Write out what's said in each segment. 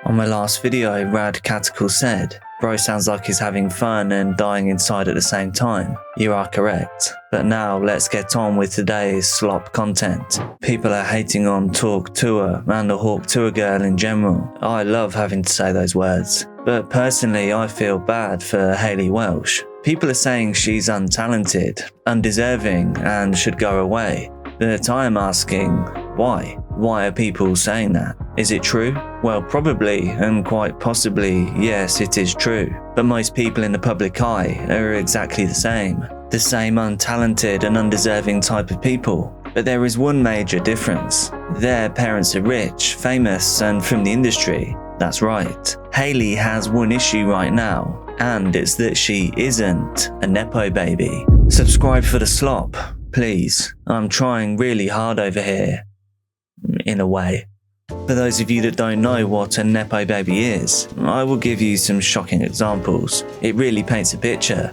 On my last video, Rad Catacall said, "Bro sounds like he's having fun and dying inside at the same time." You are correct. But now let's get on with today's slop content. People are hating on Talk Tuah and the Hawk Tuah girl in general. I love having to say those words. But personally, I feel bad for Haliey Welch. People are saying she's untalented, undeserving, and should go away. But I am asking, why? Why are people saying that? Is it true? Well, probably, and quite possibly, yes, it is true. But most people in the public eye are exactly the same. The same untalented and undeserving type of people. But there is one major difference. Their parents are rich, famous, and from the industry. That's right. Haliey has one issue right now, and it's that she isn't a nepo baby. Subscribe for the slop, please. I'm trying really hard over here. In a way. For those of you that don't know what a nepo baby is, I will give you some shocking examples. It really paints a picture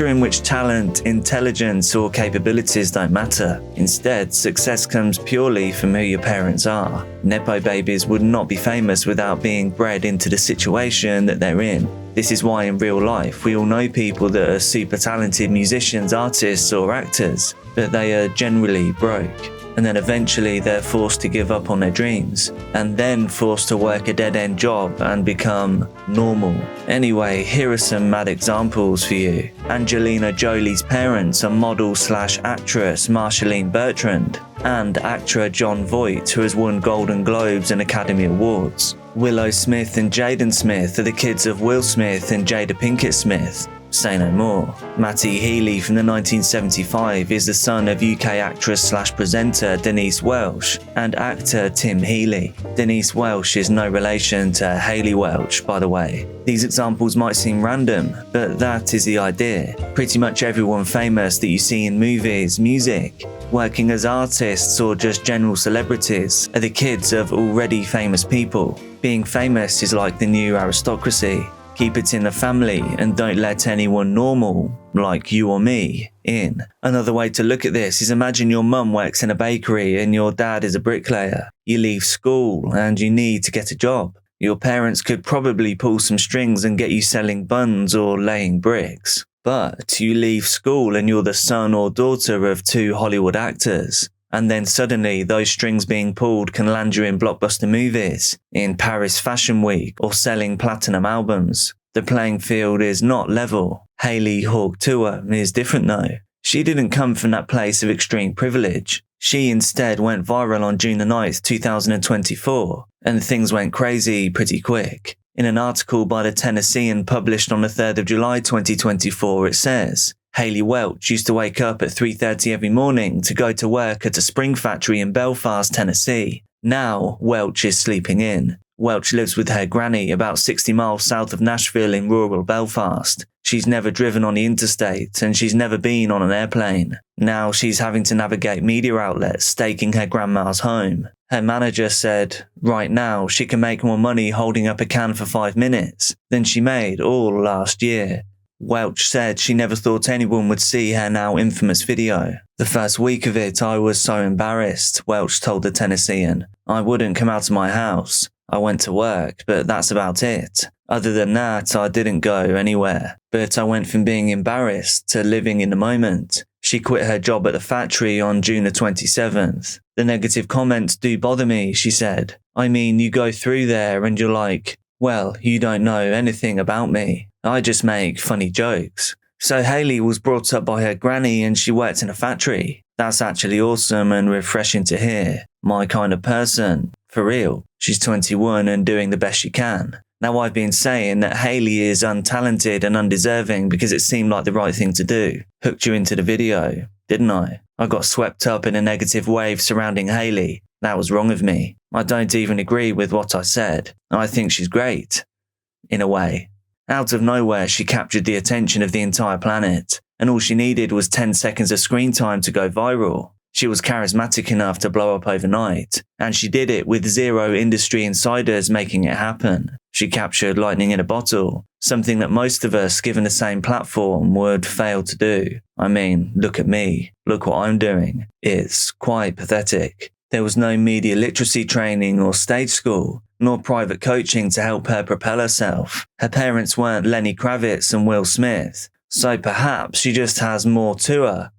in which talent, intelligence, or capabilities don't matter. Instead, success comes purely from who your parents are. Nepo babies would not be famous without being bred into the situation that they're in. This is why in real life we all know people that are super talented musicians, artists, or actors, but they are generally broke. And then eventually they're forced to give up on their dreams, and then forced to work a dead-end job and become normal. Anyway, here are some mad examples for you. Angelina Jolie's parents are model/actress Marshalline Bertrand, and actor Jon Voight, who has won Golden Globes and Academy Awards. Willow Smith and Jaden Smith are the kids of Will Smith and Jada Pinkett Smith. Say no more. Matty Healy from the 1975 is the son of UK actress/presenter Denise Welch and actor Tim Healy. Denise Welch is no relation to Haliey Welch, by the way. These examples might seem random, but that is the idea. Pretty much everyone famous that you see in movies, music, working as artists, or just general celebrities are the kids of already famous people. Being famous is like the new aristocracy. Keep it in the family and don't let anyone normal, like you or me, in. Another way to look at this is imagine your mum works in a bakery and your dad is a bricklayer. You leave school and you need to get a job. Your parents could probably pull some strings and get you selling buns or laying bricks. But you leave school and you're the son or daughter of two Hollywood actors. And then suddenly those strings being pulled can land you in blockbuster movies, in Paris Fashion Week, or selling platinum albums. The playing field is not level. Haliey Hawk Tuah is different though. She didn't come from that place of extreme privilege. She instead went viral on June 9th, 2024, and things went crazy pretty quick. In an article by the Tennessean published on the 3rd of July 2024, it says, Haliey Welch used to wake up at 3:30 every morning to go to work at a spring factory in Belfast, Tennessee. Now, Welch is sleeping in. Welch lives with her granny about 60 miles south of Nashville in rural Belfast. She's never driven on the interstate and she's never been on an airplane. Now she's having to navigate media outlets staking her grandma's home. Her manager said, right now she can make more money holding up a can for 5 minutes than she made all last year. Welch said she never thought anyone would see her now infamous video. The first week of it, I was so embarrassed, Welch told the Tennessean. I wouldn't come out of my house. I went to work, but that's about it. Other than that, I didn't go anywhere. But I went from being embarrassed to living in the moment. She quit her job at the factory on June the 27th. The negative comments do bother me, she said. I mean, you go through there and you're like, well, you don't know anything about me. I just make funny jokes. So Haliey was brought up by her granny and she worked in a factory. That's actually awesome and refreshing to hear. My kind of person. For real. She's 21 and doing the best she can. Now I've been saying that Haliey is untalented and undeserving because it seemed like the right thing to do. Hooked you into the video, didn't I? I got swept up in a negative wave surrounding Haliey. That was wrong of me. I don't even agree with what I said. I think she's great. In a way. Out of nowhere, she captured the attention of the entire planet, and all she needed was 10 seconds of screen time to go viral. She was charismatic enough to blow up overnight, and she did it with zero industry insiders making it happen. She captured lightning in a bottle, something that most of us, given the same platform, would fail to do. I mean, look at me. Look what I'm doing. It's quite pathetic. There was no media literacy training or stage school, nor private coaching to help her propel herself. Her parents weren't Lenny Kravitz and Will Smith, so perhaps she just has more to her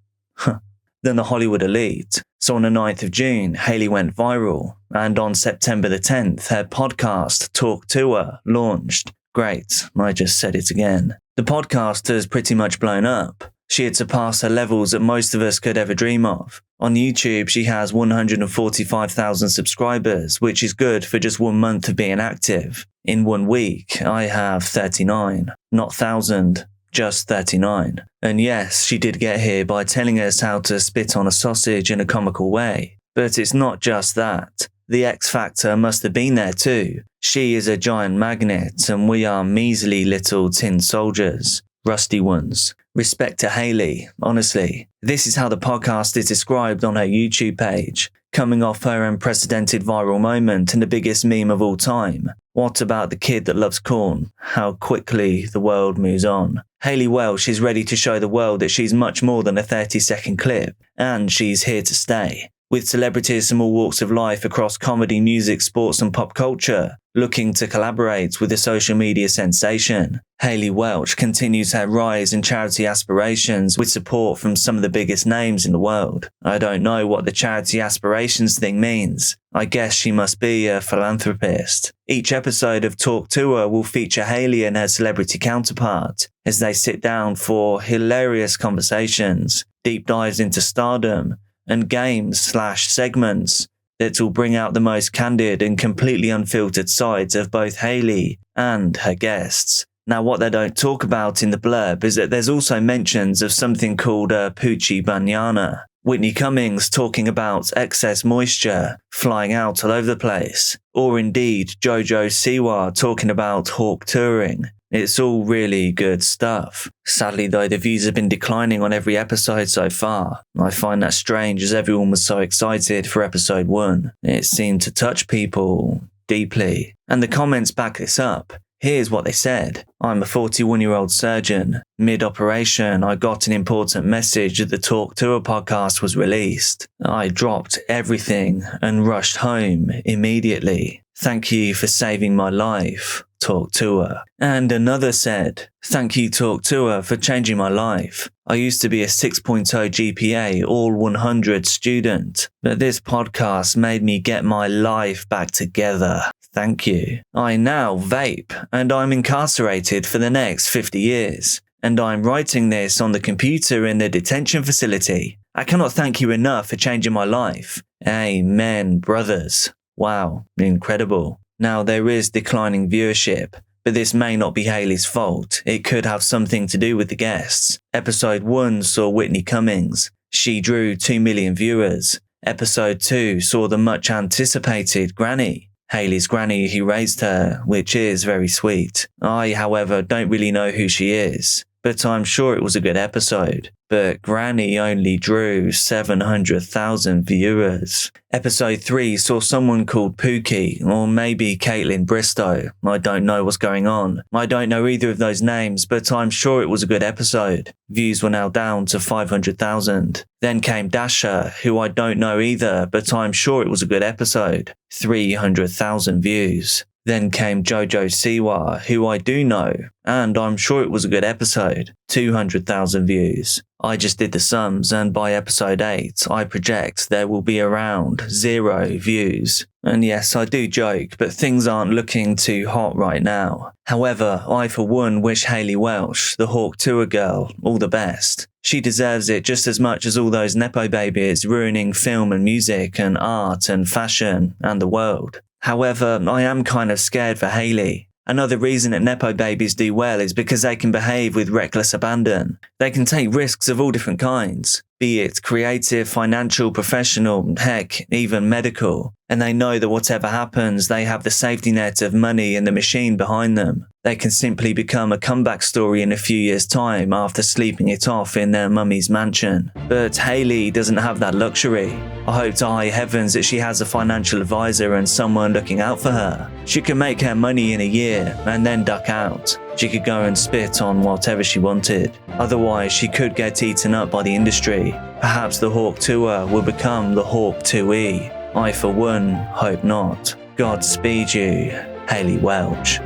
than the Hollywood elite. So on the 9th of June, Haliey went viral, and on September the 10th, her podcast, Talk Tuah, launched. Great, I just said it again. The podcast has pretty much blown up. She had surpassed her levels that most of us could ever dream of. On YouTube, she has 145,000 subscribers, which is good for just 1 month of being active. In 1 week, I have 39. Not 1,000, just 39. And yes, she did get here by telling us how to spit on a sausage in a comical way. But it's not just that. The X Factor must have been there too. She is a giant magnet, and we are measly little tin soldiers. Rusty ones. Respect to Haliey, honestly. This is how the podcast is described on her YouTube page. Coming off her unprecedented viral moment and the biggest meme of all time. What about the kid that loves corn? How quickly the world moves on. Haliey Welch is ready to show the world that she's much more than a 30-second clip, and she's here to stay. With celebrities from all walks of life across comedy, music, sports and pop culture, looking to collaborate with the social media sensation, Haliey Welch continues her rise in charity aspirations with support from some of the biggest names in the world. I don't know what the charity aspirations thing means. I guess she must be a philanthropist. Each episode of Talk Tuah will feature Haliey and her celebrity counterpart as they sit down for hilarious conversations, deep dives into stardom, and games/segments that will bring out the most candid and completely unfiltered sides of both Haliey and her guests. Now, what they don't talk about in the blurb is that there's also mentions of something called a Poochie Banyana. Whitney Cummings talking about excess moisture flying out all over the place. Or indeed Jojo Siwa talking about hawk touring. It's all really good stuff. Sadly though, the views have been declining on every episode so far. I find that strange as everyone was so excited for episode 1. It seemed to touch people deeply. And the comments back this up. Here's what they said. I'm a 41-year-old surgeon. Mid-operation, I got an important message that the Talk Tuah podcast was released. I dropped everything and rushed home immediately. Thank you for saving my life, Talk Tuah. And another said, thank you Talk Tuah for changing my life. I used to be a 6.0 GPA, all 100 student, but this podcast made me get my life back together. Thank you. I now vape, and I'm incarcerated for the next 50 years. And I'm writing this on the computer in the detention facility. I cannot thank you enough for changing my life. Amen, brothers. Wow, incredible. Now, there is declining viewership, but this may not be Haliey's fault. It could have something to do with the guests. Episode 1 saw Whitney Cummings. She drew 2 million viewers. Episode 2 saw the much anticipated Granny. Haliey's granny who raised her, which is very sweet. I, however, don't really know who she is, but I'm sure it was a good episode. But Granny only drew 700,000 viewers. Episode 3 saw someone called Pookie, or maybe Caitlin Bristow. I don't know what's going on. I don't know either of those names, but I'm sure it was a good episode. Views were now down to 500,000. Then came Dasha, who I don't know either, but I'm sure it was a good episode. 300,000 views. Then came Jojo Siwa, who I do know, and I'm sure it was a good episode. 200,000 views. I just did the sums, and by episode 8, I project there will be around 0 views. And yes, I do joke, but things aren't looking too hot right now. However, I for one wish Haliey Welch, the Hawk Tuah girl, all the best. She deserves it just as much as all those nepo babies ruining film and music and art and fashion and the world. However, I am kind of scared for Haliey. Another reason that nepo babies do well is because they can behave with reckless abandon. They can take risks of all different kinds, be it creative, financial, professional, heck, even medical. And they know that whatever happens, they have the safety net of money and the machine behind them. They can simply become a comeback story in a few years' time after sleeping it off in their mummy's mansion. But Haliey doesn't have that luxury. I hope to high heavens that she has a financial advisor and someone looking out for her. She can make her money in a year and then duck out. She could go and spit on whatever she wanted. Otherwise, she could get eaten up by the industry. Perhaps the Hawk Tuah will become the Hawk 2E. I for one hope not. Godspeed you, Haliey Welch.